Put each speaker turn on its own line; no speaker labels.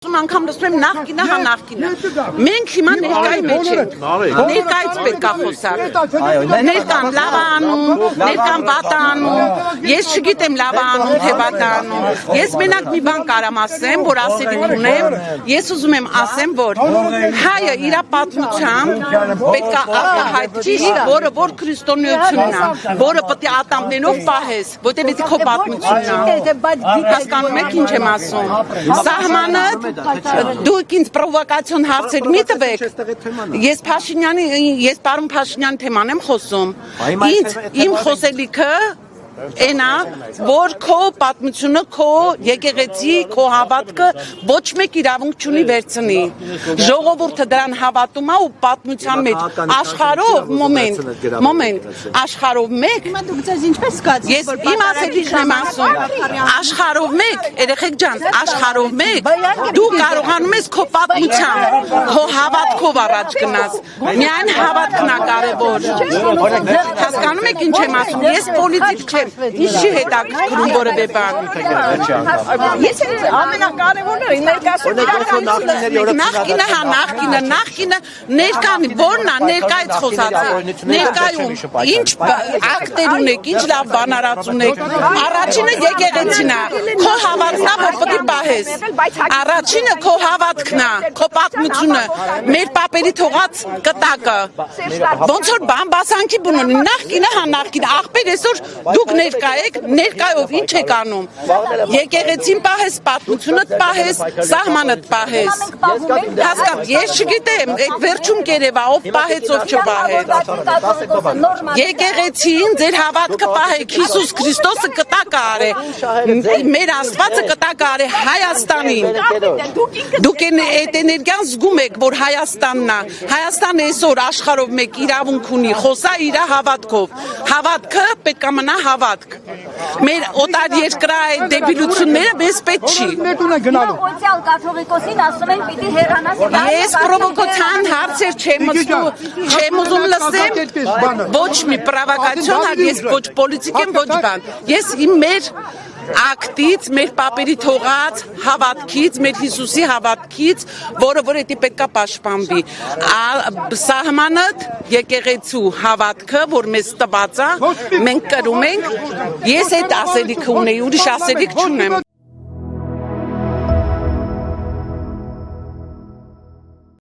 Անգամ լսում եմ նախկինը, հա նախկինը։ Մենք հիմա ներկայի մեջ ենք։ Ներկայից պետք է խոսալ։ Ներկան լավ է անում, ներկան վատ է անում։ Ես չգիտեմ լավ է անում, թե վատ է անում։ Ես մենակ մի բան կարամ ասեմ, որ ասելիք ունեմ։ Ես ուզում եմ ասեմ, որ հայը իր պատմությամբ պետք է արտահայտվի, որ քրիստոնեությունն է, որը պետք է ատամներով պահես, որտեղ դի քո պատմությունն է։ Հասկանում եք ինչ եմ ասում։ Սահմանը դուք ինձ պրովոկացիոն հարցեր մի տվեք, ես պարոն Փաշինյանի թեման եմ խոսում, իմ խոսելիքը Էնա, որ քո պատմությունը, քո եկեղեցի, քո հավատքը ոչ մեկ իրավունք չունի վերցնի։ Ժողովուրդը դրան հավատում է ու պատմության մեջ աշխարհով մոմենտ, աշխարհով մեկ։
Հիմա դուք ձեզ ինչպես զգացիք,
ես իմ ասելիքն եմ ասում, աշխարհով մեկ, երեխեք ջան, աշխարհով մեկ, դու կարողանում ես քո պատմությամբ, քո հավատքով առաջ գնաս։ Միայն հավատքն է կարևոր։ Հասկանում եք ինչ եմ ասում, ես պոլիտիկ չեմ։ Ինչ չի հետաքրքրում որևէ բան։
Ես ամենակարևորն է ներկայացնում նախկինը
ներկան որն է ներկայից խոսացի ներկայում ինչ ակտեր ունեք ինչ լավ բանարած ունեք առաջինը եկեղեցին է քո հավատքն է որ պետք է պահես առաջինը քո հավատքն է քո պատմությունը մեր պապերի թողած կտակը ոնց որ բամբասանքի բուն ունի նախկինը աղբեր այսօր դուք ներկայով ինչ եք անում եկեղեցին պահես պատմությունդ պահես սահմանդ պահես հասկաց ես չգիտեմ այդ վերջում կերևա ով պահեց ով չպահեց եկեղեցին ձեր հավատքը պահեք Հիսուս Քրիստոսը կտակ է արել մեր Աստվածը կտակ է արել Հայաստանին դուք այդ էներգիան զգում եք որ Հայաստանն է Հայաստանը այսօր աշխարհով մեկ իրավունք ունի խոսա իր հավատքը պետք է մնա հավատք մեր օտար երկրա այդ դեբիլությունները մեզ պետք չի
Օցիալ կաթողիկոսին ասում են պիտի հեռանաս
ես պրովոկացիան հարցեր չեմ ուզում լսեմ ոչ մի պրովոկացիոն ես ոչ պոլիտիկ եմ ոչ բան ես մեր ակտից, մեր պապերի թողած հավատքից, մեր Հիսուսի հավատքից, որը որ էդի պետք է պաշտպանվի։ Սահմանը եկեղեցու հավատքը, որ մեզ տված է, մենք կրում ենք, ես այդ ասելիքը ունեի, ուրիշ ասելիք չունեմ։